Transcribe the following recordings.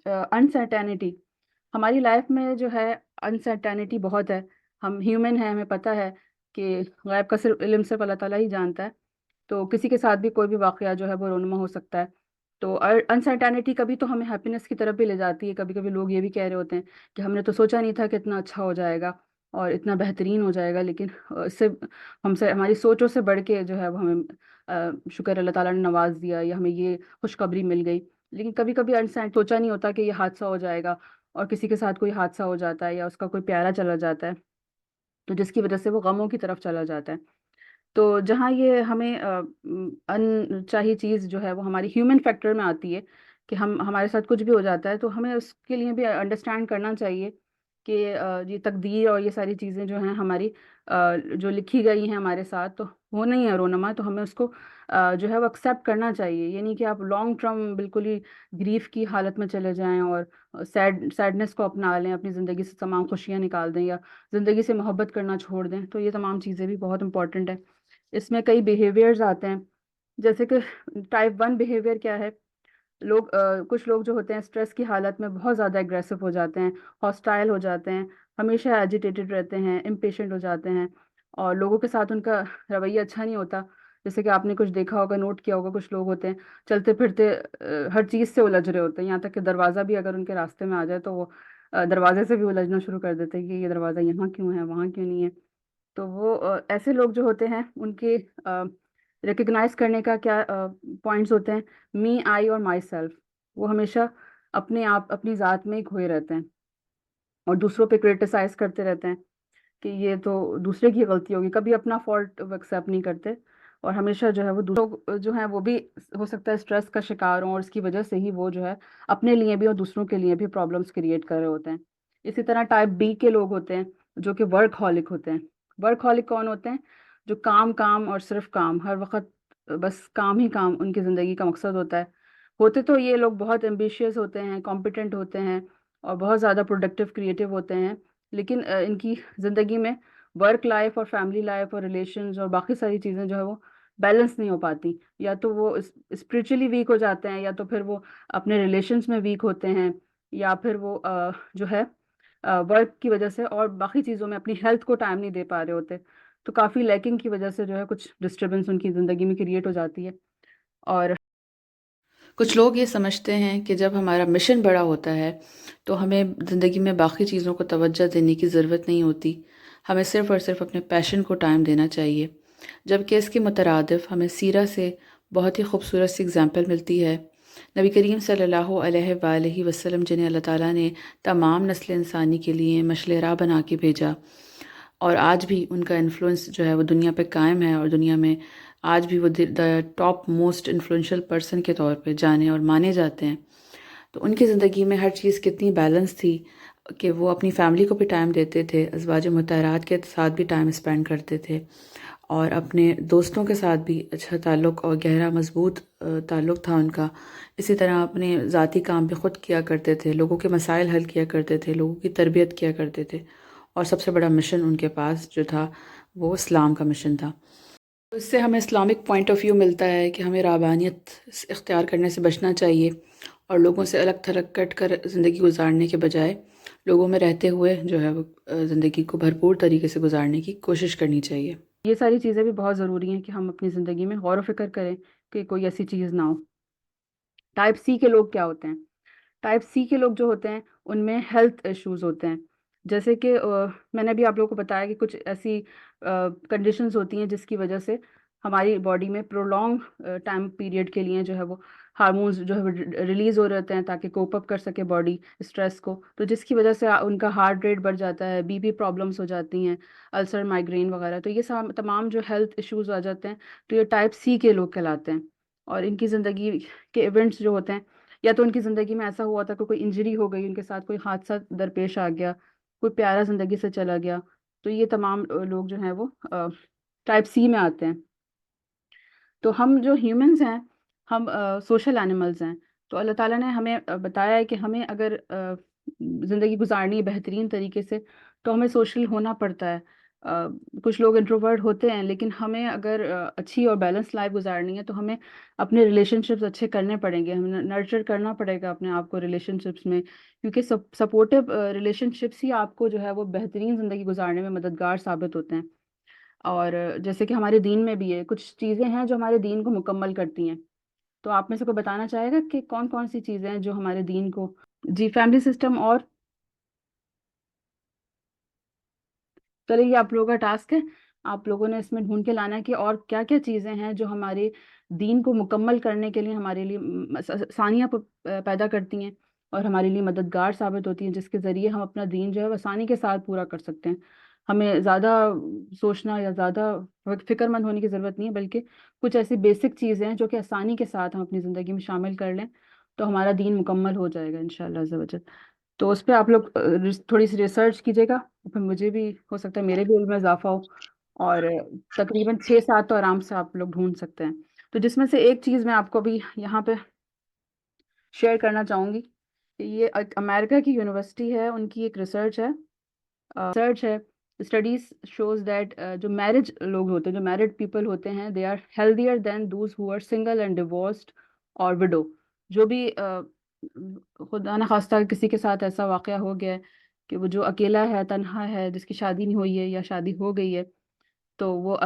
Uncertainty ہماری life میں جو ہے، انسرٹینٹی بہت ہے. ہم ہیومن ہیں، ہمیں پتہ ہے کہ غیب کا علم صرف اللہ تعالیٰ ہی جانتا ہے. تو کسی کے ساتھ بھی کوئی بھی واقعہ جو ہے وہ رونما ہو سکتا ہے. تو انسرٹینٹی کبھی تو ہمیں ہیپینس کی طرف بھی لے جاتی ہے. کبھی کبھی لوگ یہ بھی کہہ رہے ہوتے ہیں کہ ہم نے تو سوچا نہیں تھا کہ اتنا اچھا ہو جائے گا اور اتنا بہترین ہو جائے گا، لیکن اس سے ہماری سوچوں سے بڑھ کے جو ہے وہ ہمیں شکر اللہ تعالیٰ نے نواز دیا، یا ہمیں یہ خوشخبری مل گئی. لیکن کبھی کبھی سوچا نہیں ہوتا کہ یہ حادثہ ہو جائے گا، اور کسی کے ساتھ کوئی حادثہ ہو جاتا ہے یا اس کا کوئی پیارا چلا جاتا ہے، تو جس کی وجہ سے وہ غموں کی طرف چلا جاتا ہے. تو جہاں یہ ہمیں ان چاہیے چیز جو ہے وہ ہماری ہیومن فیکٹر میں آتی ہے کہ ہمارے ساتھ کچھ بھی ہو جاتا ہے، تو ہمیں اس کے لیے بھی انڈرسٹینڈ کرنا چاہیے کہ یہ تقدیر اور یہ ساری چیزیں جو ہیں ہماری جو لکھی گئی ہیں ہمارے ساتھ، تو وہ نہیں ہے رونما. تو ہمیں اس کو جو ہے وہ ایکسیپٹ کرنا چاہیے. یہ نہیں کہ آپ لانگ ٹرم بالکل ہی گریف کی حالت میں چلے جائیں اور سیڈنس کو اپنا لیں، اپنی زندگی سے تمام خوشیاں نکال دیں، یا زندگی سے محبت کرنا چھوڑ دیں. تو یہ تمام چیزیں بھی بہت امپورٹنٹ ہیں. اس میں کئی بیہیویئرز آتے ہیں، جیسے کہ ٹائپ 1 بیہیویئر کیا ہے. کچھ لوگ جو ہوتے ہیں اسٹریس کی حالت میں بہت زیادہ اگریسو ہو جاتے ہیں، ہاسٹائل ہو جاتے ہیں، ہمیشہ ایجیٹیٹڈ رہتے ہیں، امپیشنٹ ہو جاتے ہیں، اور لوگوں کے ساتھ ان کا رویہ اچھا نہیں ہوتا. جیسے کہ آپ نے کچھ دیکھا ہوگا، نوٹ کیا ہوگا، کچھ لوگ ہوتے ہیں چلتے پھرتے ہر چیز سے الجھ رہے ہوتے ہیں، یہاں تک کہ دروازہ بھی اگر ان کے راستے میں آ جائے تو وہ دروازے سے بھی الجھنا شروع کر دیتے ہیں کہ یہ دروازہ یہاں کیوں ہے، وہاں کیوں نہیں ہے. تو وہ ایسے لوگ جو ہوتے ہیں ان کے ریکگنائز کرنے کا کیا پوائنٹس ہوتے ہیں. می، آئی اور مائی سیلف. وہ ہمیشہ اپنے آپ، اپنی ذات میں ہی کھوئے رہتے ہیں اور دوسروں پہ کرٹیسائز کرتے رہتے ہیں کہ یہ تو دوسرے کی غلطی ہوگی. کبھی اپنا فالٹ وہ ایکسیپٹ نہیں کرتے، اور ہمیشہ جو ہے وہ لوگ جو ہیں وہ بھی ہو سکتا ہے اسٹریس کا شکار ہوں، اور اس کی وجہ سے ہی وہ جو ہے اپنے لیے بھی اور دوسروں کے لیے بھی پرابلمس کریٹ کر رہے ہوتے ہیں. اسی طرح ٹائپ 2 کے لوگ ہوتے ہیں جو کہ ورک ہالک ہوتے ہیں. ورک ہالک کون ہوتے ہیں؟ جو کام کام اور صرف کام، ہر وقت بس کام ہی کام ان کی زندگی کا مقصد ہوتا ہے. ہوتے تو یہ لوگ بہت ایمبیشیس ہوتے ہیں، کمپیٹنٹ ہوتے ہیں، اور بہت زیادہ پروڈکٹیو کریٹیو ہوتے ہیں، لیکن ان کی زندگی میں ورک لائف اور فیملی لائف اور ریلیشنز اور باقی ساری چیزیں جو ہے وہ بیلنس نہیں ہو پاتی. یا تو وہ اسپریچولی ویک ہو جاتے ہیں، یا تو پھر وہ اپنے ریلیشنز میں ویک ہوتے ہیں، یا پھر وہ جو ہے ورک کی وجہ سے اور باقی چیزوں میں اپنی ہیلتھ کو ٹائم نہیں دے پا رہے ہوتے. تو کافی لیکنگ کی وجہ سے جو ہے کچھ ڈسٹربنس ان کی زندگی میں کریٹ ہو جاتی ہے. اور کچھ لوگ یہ سمجھتے ہیں کہ جب ہمارا مشن بڑا ہوتا ہے تو ہمیں زندگی میں باقی چیزوں کو توجہ دینے کی ضرورت نہیں ہوتی، ہمیں صرف اور صرف اپنے پیشن کو ٹائم دینا چاہیے. جبکہ اس کے مترادف ہمیں سیرہ سے بہت ہی خوبصورت سی اگزامپل ملتی ہے. نبی کریم صلی اللہ علیہ وآلہ وسلم، جنہیں اللہ تعالیٰ نے تمام نسل انسانی کے لیے مشعل راہ بنا کے بھیجا، اور آج بھی ان کا انفلوئنس جو ہے وہ دنیا پہ قائم ہے، اور دنیا میں آج بھی وہ ٹاپ موسٹ انفلوئنشل پرسن کے طور پہ جانے اور مانے جاتے ہیں. تو ان کی زندگی میں ہر چیز کتنی بیلنس تھی کہ وہ اپنی فیملی کو بھی ٹائم دیتے تھے، ازواج مطہرات کے ساتھ بھی ٹائم اسپینڈ کرتے تھے، اور اپنے دوستوں کے ساتھ بھی اچھا تعلق اور گہرا مضبوط تعلق تھا ان کا. اسی طرح اپنے ذاتی کام بھی خود کیا کرتے تھے، لوگوں کے مسائل حل کیا کرتے تھے، لوگوں کی تربیت کیا کرتے تھے، اور سب سے بڑا مشن ان کے پاس جو تھا وہ اسلام کا مشن تھا. اس سے ہمیں اسلامک پوائنٹ آف ویو ملتا ہے کہ ہمیں رہبانیت اختیار کرنے سے بچنا چاہیے، اور لوگوں سے الگ تھلگ کٹ کر زندگی گزارنے کے بجائے لوگوں میں رہتے ہوئے جو ہے وہ زندگی کو بھرپور طریقے سے گزارنے کی کوشش کرنی چاہیے. یہ ساری چیزیں بھی بہت ضروری ہیں کہ ہم اپنی زندگی میں غور و فکر کریں کہ کوئی ایسی چیز نہ ہو. ٹائپ 3 کے لوگ کیا ہوتے ہیں؟ ٹائپ 3 کے لوگ جو ہوتے ہیں ان میں ہیلتھ ایشوز ہوتے ہیں. جیسے کہ میں نے ابھی آپ لوگوں کو بتایا کہ کچھ ایسی کنڈیشنز ہوتی ہیں جس کی وجہ سے ہماری باڈی میں پرولونگ ٹائم پیریڈ کے لیے جو ہے وہ ہارمونز جو ہے ریلیز ہو رہتے ہیں تاکہ کوپ اپ کر سکے باڈی اسٹریس کو. تو جس کی وجہ سے ان کا ہارٹ ریٹ بڑھ جاتا ہے، بی پی پرابلمس ہو جاتی ہیں، السر، مائگرین وغیرہ. تو یہ تمام جو ہیلتھ ایشوز آ جاتے ہیں تو یہ ٹائپ 3 کے لوگ کہلاتے ہیں. اور ان کی زندگی کے ایونٹس جو ہوتے ہیں، یا تو ان کی زندگی میں ایسا ہوا تھا کہ کوئی انجری ہو گئی، ان کے ساتھ کوئی حادثہ درپیش آ گیا، کوئی پیارا زندگی سے چلا گیا. تو یہ تمام لوگ جو ہیں وہ ٹائپ 3 میں آتے ہیں. تو ہم جو ہیومنز ہیں، ہم سوشل اینیملز ہیں. تو اللہ تعالیٰ نے ہمیں بتایا ہے کہ ہمیں اگر زندگی گزارنی ہے بہترین طریقے سے تو ہمیں سوشل ہونا پڑتا ہے. کچھ لوگ انٹروورٹ ہوتے ہیں، لیکن ہمیں اگر اچھی اور بیلنس لائف گزارنی ہے تو ہمیں اپنے ریلیشن شپس اچھے کرنے پڑیں گے، ہمیں نرچر کرنا پڑے گا اپنے آپ کو ریلیشن شپس میں، کیونکہ سپورٹیو ریلیشن شپس ہی آپ کو جو ہے وہ بہترین زندگی گزارنے میں مددگار ثابت ہوتے ہیں۔ اور جیسے کہ ہمارے دین میں بھی ہے، کچھ چیزیں ہیں جو ہمارے دین کو مکمل کرتی ہیں، تو آپ میں سے کوئی بتانا چاہے گا کہ کون کون سی چیزیں ہیں جو ہمارے دین کو؟ جی، فیملی سسٹم، اور چلیے یہ آپ لوگوں کا ٹاسک ہے، آپ لوگوں نے اس میں ڈھونڈ کے لانا ہے کہ اور کیا کیا چیزیں ہیں جو ہمارے دین کو مکمل کرنے کے لیے ہمارے لیے آسانیاں پیدا کرتی ہیں اور ہمارے لیے مددگار ثابت ہوتی ہیں، جس کے ذریعے ہم اپنا دین جو ہے وہ آسانی کے ساتھ پورا کر سکتے ہیں۔ ہمیں زیادہ سوچنا یا زیادہ فکر مند ہونے کی ضرورت نہیں ہے، بلکہ کچھ ایسی بیسک چیزیں ہیں جو کہ آسانی کے ساتھ ہم اپنی زندگی میں شامل کر لیں تو ہمارا دین مکمل ہو جائے گا انشاءاللہ عز و جل۔ تو اس پہ آپ لوگ تھوڑی سی ریسرچ کیجیے گا، پھر مجھے بھی ہو سکتا ہے میرے بھی علم میں اضافہ ہو، اور تقریباً 6-7 تو آرام سے آپ لوگ ڈھونڈ سکتے ہیں۔ تو جس میں سے ایک چیز میں آپ کو بھی یہاں پہ شیئر کرنا چاہوں گی کہ یہ ایک امریکہ کی یونیورسٹی ہے، ان کی ایک ریسرچ ہے، اسٹڈیز شوز دیٹ جو میرج لوگ ہوتے ہیں، جو میرڈ پیپل ہوتے ہیں، they are healthier than those who are single and divorced اور وڈو۔ جو بھی خدا نہ خواستہ کسی کے ساتھ ایسا واقعہ ہو گیا ہے کہ وہ جو اکیلا ہے، تنہا ہے، جس کی شادی نہیں ہوئی ہے یا شادی ہو گئی ہے، تو وہ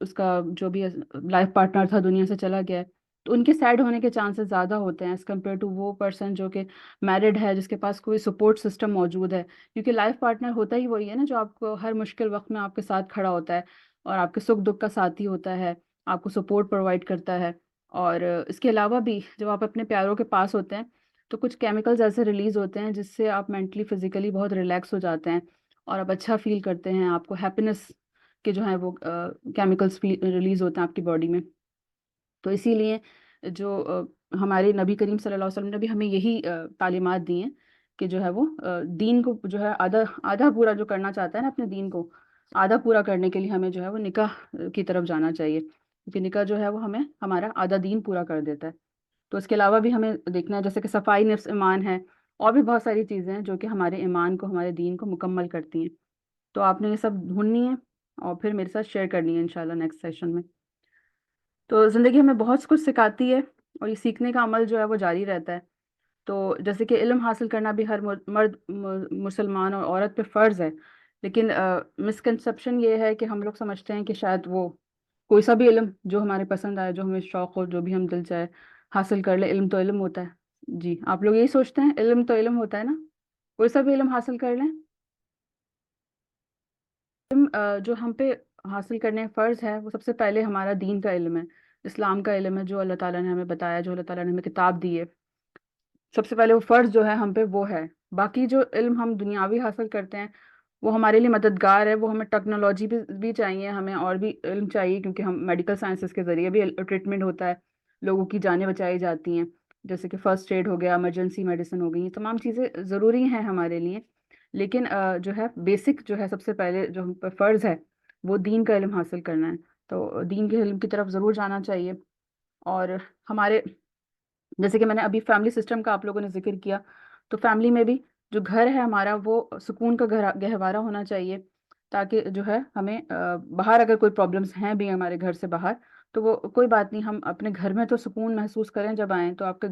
اس کا جو بھی لائف پارٹنر تھا دنیا سے چلا گیا ہے، تو ان کے سیڈ ہونے کے چانسز زیادہ ہوتے ہیں ایز کمپیئر ٹو وہ پرسن جو کہ میرڈ ہے، جس کے پاس کوئی سپورٹ سسٹم موجود ہے، کیونکہ لائف پارٹنر ہوتا ہی وہی ہے نا جو آپ کو ہر مشکل وقت میں آپ کے ساتھ کھڑا ہوتا ہے اور آپ کے سکھ دکھ کا ساتھی ہوتا ہے، آپ کو سپورٹ پرووائڈ کرتا ہے۔ اور اس کے علاوہ بھی جب آپ اپنے پیاروں کے پاس ہوتے ہیں تو کچھ کیمیکلز ایسے ریلیز ہوتے ہیں جس سے آپ مینٹلی فزیکلی بہت ریلیکس ہو جاتے ہیں اور آپ اچھا فیل کرتے ہیں، آپ کو ہیپینس کے جو ہیں وہ کیمیکلز ریلیز ہوتے ہیں آپ کی باڈی میں۔ تو اسی لیے جو ہمارے نبی کریم صلی اللہ علیہ وسلم نے بھی ہمیں یہی تعلیمات دی ہیں کہ جو ہے وہ دین کو جو ہے آدھا آدھا پورا جو کرنا چاہتا ہے نا اپنے دین کو آدھا پورا کرنے کے لیے ہمیں جو ہے وہ نکاح کی طرف جانا چاہیے، کیونکہ نکاح جو ہے وہ ہمیں ہمارا آدھا دین پورا کر دیتا ہے۔ تو اس کے علاوہ بھی ہمیں دیکھنا ہے جیسے کہ صفائی نفس ایمان ہے، اور بھی بہت ساری چیزیں ہیں جو کہ ہمارے ایمان کو، ہمارے دین کو مکمل کرتی ہیں۔ تو آپ نے یہ سب ڈھونڈنی ہے اور پھر میرے ساتھ شیئر کرنی ہے انشاءاللہ نیکسٹ سیشن میں۔ تو زندگی ہمیں بہت کچھ سکھاتی ہے اور یہ سیکھنے کا عمل جو ہے وہ جاری رہتا ہے۔ تو جیسے کہ علم حاصل کرنا بھی ہر مرد مسلمان اور عورت پہ فرض ہے، لیکن مسکنسپشن یہ ہے کہ ہم لوگ سمجھتے ہیں کہ شاید وہ کوئی سا بھی علم جو ہمارے پسند آئے، جو ہمیں شوق ہو، جو بھی ہم دل چاہے حاصل کر لے، علم تو علم ہوتا ہے۔ جی، آپ لوگ یہی سوچتے ہیں علم تو علم ہوتا ہے نا، کوئی سا بھی علم حاصل کر لیں۔ علم جو ہم پہ حاصل کرنے فرض ہے وہ سب سے پہلے ہمارا دین کا علم ہے، اسلام کا علم ہے، جو اللہ تعالیٰ نے ہمیں بتایا، جو اللہ تعالیٰ نے ہمیں کتاب دی ہے، سب سے پہلے وہ فرض جو ہے ہم پہ وہ ہے۔ باقی جو علم ہم دنیاوی حاصل کرتے ہیں وہ ہمارے لیے مددگار ہے، وہ ہمیں ٹیکنالوجی بھی چاہیے، ہمیں اور بھی علم چاہیے، کیونکہ ہم میڈیکل سائنسز کے ذریعے بھی ٹریٹمنٹ ہوتا ہے، لوگوں کی جانیں بچائی جاتی ہیں، جیسے کہ فرسٹ ایڈ ہو گیا، ایمرجنسی میڈیسن ہو گئی، یہ تمام چیزیں ضروری ہیں ہمارے لیے، لیکن جو ہے بیسک جو ہے سب سے پہلے جو ہم پر فرض ہے وہ دین کا علم حاصل کرنا ہے۔ تو دین کے علم کی طرف ضرور جانا چاہیے۔ اور ہمارے جیسے کہ میں نے ابھی فیملی سسٹم کا آپ لوگوں نے ذکر کیا، تو فیملی میں بھی جو گھر ہے ہمارا وہ سکون کا گہوارہ ہونا چاہیے، تاکہ جو ہے ہمیں باہر اگر کوئی پرابلمس ہیں بھی ہمارے گھر سے باہر تو وہ کوئی بات نہیں، ہم اپنے گھر میں تو سکون محسوس کریں، جب آئیں تو آپ کے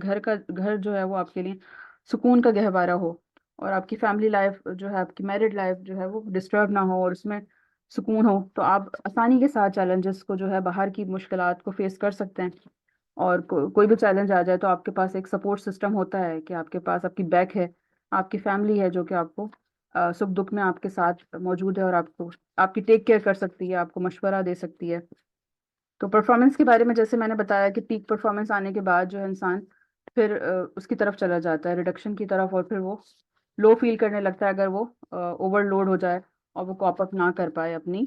گھر جو ہے وہ آپ کے لیے سکون کا گہوارہ ہو، اور آپ کی فیملی لائف جو ہے، آپ کی میرڈ لائف جو ہے وہ ڈسٹرب نہ ہو اور اس میں سکون ہو، تو آپ آسانی کے ساتھ چیلنجز کو جو ہے، باہر کی مشکلات کو فیس کر سکتے ہیں، اور کوئی بھی چیلنج آ جائے تو آپ کے پاس ایک سپورٹ سسٹم ہوتا ہے کہ آپ کے پاس آپ کی بیک ہے، آپ کی فیملی ہے جو کہ آپ کو سکھ دکھ میں آپ کے ساتھ موجود ہے اور آپ کی ٹیک کیئر کر سکتی ہے، آپ کو مشورہ دے سکتی ہے۔ تو پرفارمنس کے بارے میں جیسے میں نے بتایا کہ پیک پرفارمنس آنے کے بعد جو ہے انسان پھر اس کی طرف چلا جاتا ہے، ریڈکشن کی طرف، اور پھر وہ لو فیل کرنے لگتا ہے اگر وہ اوور لوڈ ہو جائے اور وہ کوپ اپ نہ کر پائے اپنی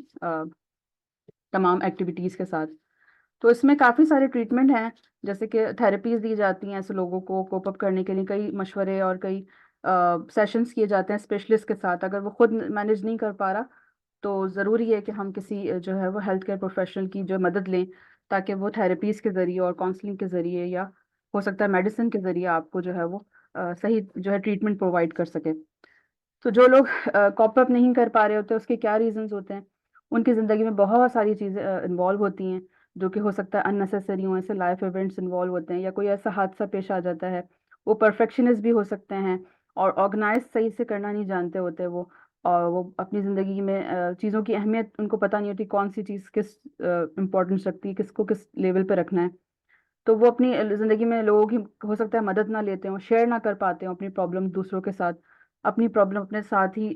تمام ایکٹیویٹیز کے ساتھ۔ تو اس میں کافی سارے ٹریٹمنٹ ہیں، جیسے کہ تھراپیز دی جاتی ہیں ایسے لوگوں کو کوپ اپ کرنے کے لیے، کئی مشورے اور کئی سیشنز کیے جاتے ہیں اسپیشلسٹ کے ساتھ۔ اگر وہ خود مینیج نہیں کر پا رہا تو ضروری ہے کہ ہم کسی جو ہے وہ ہیلتھ کیئر پروفیشنل کی جو مدد لیں، تاکہ وہ تھراپیز کے ذریعے اور کاؤنسلنگ کے ذریعے یا ہو سکتا ہے میڈیسن کے ذریعے آپ کو جو ہے وہ صحیح جو ہے ٹریٹمنٹ پرووائڈ کر سکے۔ تو جو لوگ کوپ اپ نہیں کر پا رہے ہوتے اس کے کیا ریزنز ہوتے ہیں؟ ان کی زندگی میں بہت ساری چیزیں انوالو ہوتی ہیں جو کہ ہو سکتا ہے اننیسیسری ہوں، ایسے لائف ایونٹس انوالو ہوتے ہیں یا کوئی ایسا حادثہ پیش آ جاتا ہے. وہ پرفیکشنسٹ بھی ہو سکتے ہیں اور آرگنائز صحیح سے کرنا نہیں جانتے ہوتے وہ، اور وہ اپنی زندگی میں چیزوں کی اہمیت ان کو پتہ نہیں ہوتی، کون سی چیز کس امپورٹنس رکھتی ہے، کس کو کس لیول پہ رکھنا ہے. تو وہ اپنی زندگی میں لوگوں کی ہو سکتا ہے مدد نہ لیتے ہوں، شیئر نہ کر پاتے ہوں اپنی پرابلم دوسروں کے ساتھ، اپنی پرابلم اپنے ساتھ ہی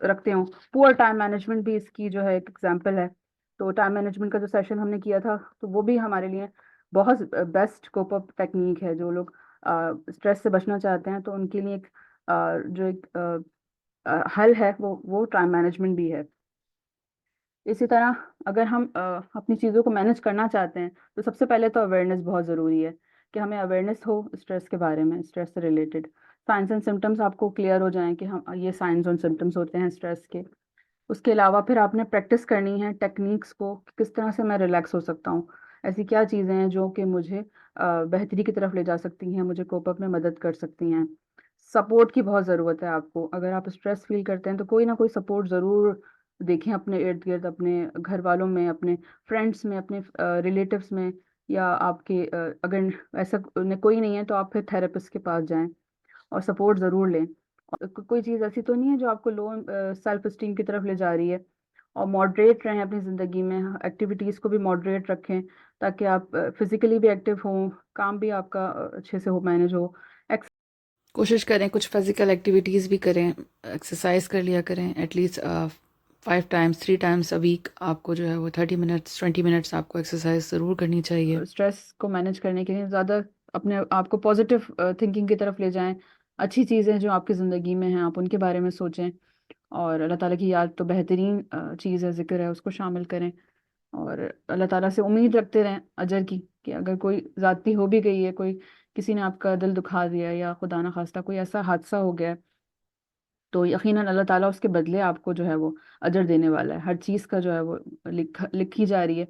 رکھتے ہوں. پور ٹائم مینجمنٹ بھی اس کی جو ہے ایک ایگزامپل ہے. تو ٹائم مینجمنٹ کا جو سیشن ہم نے کیا تھا تو وہ بھی ہمارے لیے بہت بیسٹ کوپ اپ ٹیکنیک ہے. جو لوگ اسٹریس سے بچنا چاہتے ہیں تو ان کے لیے ایک جو ایک حل ہے وہ ٹائم مینجمنٹ بھی ہے. اسی طرح اگر ہم اپنی چیزوں کو مینج کرنا چاہتے ہیں تو سب سے پہلے تو اویئرنیس بہت ضروری ہے کہ ہمیں اویئرنیس ہو اسٹریس کے بارے میں، اسٹریس سے ریلیٹڈ سائنس اینڈ سمٹمس آپ کو کلیئر ہو جائیں کہ ہم یہ سائنس اینڈ سمٹمس ہوتے ہیں اسٹریس کے. اس کے علاوہ پھر آپ نے پریکٹس کرنی ہے ٹیکنیکس کو، کس طرح سے میں ریلیکس ہو سکتا ہوں، ایسی کیا چیزیں ہیں جو کہ مجھے بہتری کی طرف لے جا سکتی ہیں، مجھے کوپ اپ میں مدد کر سکتی ہیں. سپورٹ کی بہت ضرورت ہے آپ کو. اگر آپ اسٹریس فیل کرتے ہیں تو کوئی نہ کوئی سپورٹ ضرور دیکھیں اپنے ارد گرد، اپنے گھر والوں میں، اپنے فرینڈس میں، اپنے ریلیٹیوس میں، یا آپ کے اگر ایسا کوئی نہیں ہے تو آپ پھر تھراپسٹ کے پاس جائیں اور سپورٹ ضرور لیں. کوئی چیز ایسی تو نہیں ہے جو آپ کو لو سیلف اسٹیم کی طرف لے جا رہی ہے. اور ماڈریٹ رہیں اپنی زندگی میں، ایکٹیویٹیز کو بھی ماڈریٹ رکھیں تاکہ آپ فزیکلی بھی ایکٹیو ہوں، کام بھی آپ کا اچھے سے ہو، مینج ہو. کوشش کریں کچھ فزیکل ایکٹیویٹیز بھی کریں، ایکسرسائز کر لیا کریں at least 5 times 3 times a week. آپ کو جو ہے وہ 30 منٹس 20 منٹس آپ کو ایکسرسائز ضرور کرنی چاہیے. اسٹریس کو مینج کرنے کے لیے زیادہ اپنے آپ کو پازیٹیو تھنکنگ کی طرف لے جائیں. اچھی چیزیں جو آپ کی زندگی میں ہیں آپ ان کے بارے میں سوچیں، اور اللہ تعالیٰ کی یاد تو بہترین چیز ہے، ذکر ہے، اس کو شامل کریں. اور اللہ تعالیٰ سے امید رکھتے رہیں اجر کی، کہ اگر کوئی ذاتی ہو بھی گئی ہے، کوئی کسی نے آپ کا دل دکھا دیا یا خدا نخواستہ کوئی ایسا حادثہ ہو گیا ہے، تو یقیناً اللہ تعالیٰ اس کے بدلے آپ کو جو ہے وہ اجر دینے والا ہے. ہر چیز کا جو ہے وہ لکھی جا رہی ہے،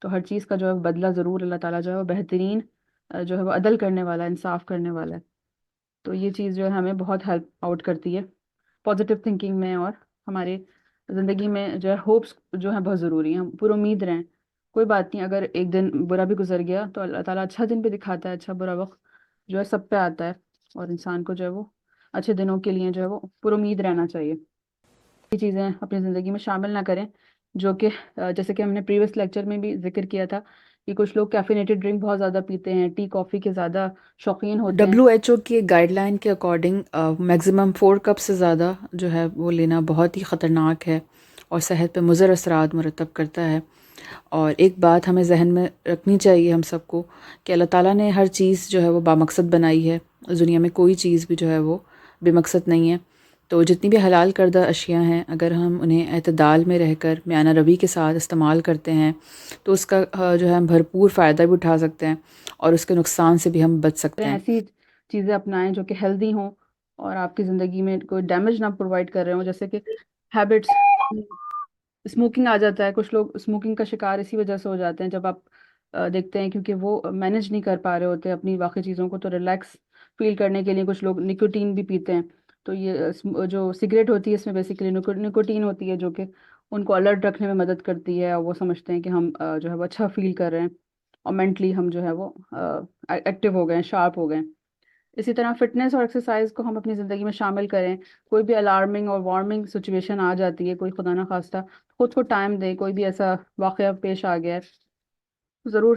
تو ہر چیز کا جو ہے بدلہ ضرور اللہ تعالیٰ جو ہے وہ بہترین جو ہے وہ عدل کرنے والا ہے، انصاف کرنے والا ہے. تو یہ چیز جو ہے ہمیں بہت ہیلپ آؤٹ کرتی ہے پازیٹیو تھنکنگ میں، اور ہمارے زندگی میں جو ہے ہوپس جو ہیں بہت ضروری ہیں. ہم پر امید رہیں، کوئی بات نہیں، اگر ایک دن برا بھی گزر گیا تو اللہ تعالیٰ اچھا دن بھی دکھاتا ہے. اچھا برا وقت جو ہے سب پہ آتا ہے، اور انسان کو جو ہے وہ اچھے دنوں کے لیے جو ہے وہ پر امید رہنا چاہیے. یہ چیزیں اپنی زندگی میں شامل نہ کریں جو کہ جیسے کہ ہم نے پریویس لیکچر میں بھی ذکر کیا تھا کہ کچھ لوگ کیفینیٹڈ ڈرنک بہت زیادہ پیتے ہیں، ٹی کافی کے زیادہ شوقین ہوتے ہیں. WHO کی گائیڈ لائن کے اکارڈنگ میگزیمم 4 کپ سے زیادہ جو ہے وہ لینا بہت ہی خطرناک ہے اور صحت پہ مضر اثرات مرتب کرتا ہے. اور ایک بات ہمیں ذہن میں رکھنی چاہیے ہم سب کو کہ اللہ تعالیٰ نے ہر چیز جو ہے وہ بامقصد بنائی ہے. دنیا میں کوئی چیز بھی جو ہے وہ بے مقصد نہیں ہے. تو جتنی بھی حلال کردہ اشیاء ہیں اگر ہم انہیں اعتدال میں رہ کر میانہ روی کے ساتھ استعمال کرتے ہیں تو اس کا جو ہے ہم بھرپور فائدہ بھی اٹھا سکتے ہیں اور اس کے نقصان سے بھی ہم بچ سکتے ہیں. ایسی چیزیں اپنائیں جو کہ ہیلدی ہوں اور آپ کی زندگی میں کوئی ڈیمیج نہ پرووائڈ کر رہے ہوں. جیسے کہ ہیبٹس، اسموکنگ آ جاتا ہے. کچھ لوگ اسموکنگ کا شکار اسی وجہ سے ہو جاتے ہیں جب آپ دیکھتے ہیں کیونکہ وہ مینج نہیں کر پا رہے ہوتے اپنی باقی چیزوں کو. تو ریلیکس فیل کرنے کے لیے کچھ لوگ نکوٹین بھی پیتے ہیں. تو یہ جو سگریٹ ہوتی ہے اس میں بیسیکلی نکوٹین ہوتی ہے جو کہ ان کو الرٹ رکھنے میں مدد کرتی ہے، اور وہ سمجھتے ہیں کہ ہم جو ہے وہ اچھا فیل کر رہے ہیں اور مینٹلی ہم جو ہے وہ ایکٹیو ہو گئے ہیں، شارپ ہو گئے ہیں. اسی طرح فٹنس اور ایکسرسائز کو ہم اپنی زندگی میں شامل کریں. کوئی بھی الارمنگ اور وارمنگ سچویشن آ جاتی ہے، کوئی خدا نخواستہ خود کو ٹائم دیں. کوئی بھی ایسا واقعہ پیش آ گیا ہے تو ضرور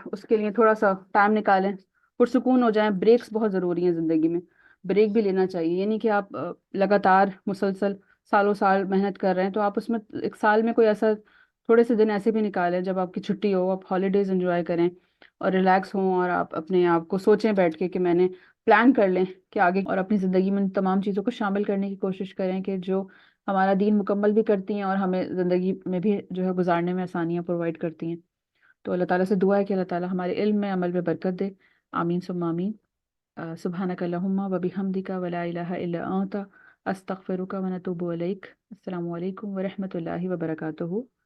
اس کے لیے تھوڑا سا ٹائم نکالیں، پرسکون ہو جائیں. بریکس بہت ضروری ہیں زندگی میں، بریک بھی لینا چاہیے. یہ نہیں کہ آپ لگاتار مسلسل سالوں سال محنت کر رہے ہیں، تو آپ اس میں ایک سال میں کوئی ایسا تھوڑے سے دن ایسے بھی نکالیں جب آپ کی چھٹی ہو، آپ ہالیڈیز انجوائے کریں اور ریلیکس ہوں، اور آپ اپنے آپ کو سوچیں بیٹھ کے کہ میں نے پلان کر لیں کہ آگے، اور اپنی زندگی میں ان تمام چیزوں کو شامل کرنے کی کوشش کریں کہ جو ہمارا دین مکمل بھی کرتی ہیں اور ہمیں زندگی میں بھی جو ہے گزارنے میں آسانیاں پرووائڈ کرتی ہیں. تو اللہ تعالیٰ سے دعا ہے کہ اللہ تعالیٰ ہمارے علم میں عمل میں برکت دے. آمین ثم آمین. سبحانک اللہم و بحمدک ولا الہ الا انت استغفرک و نتوب الیک. السلام علیکم ورحمۃ اللہ وبرکاتہ.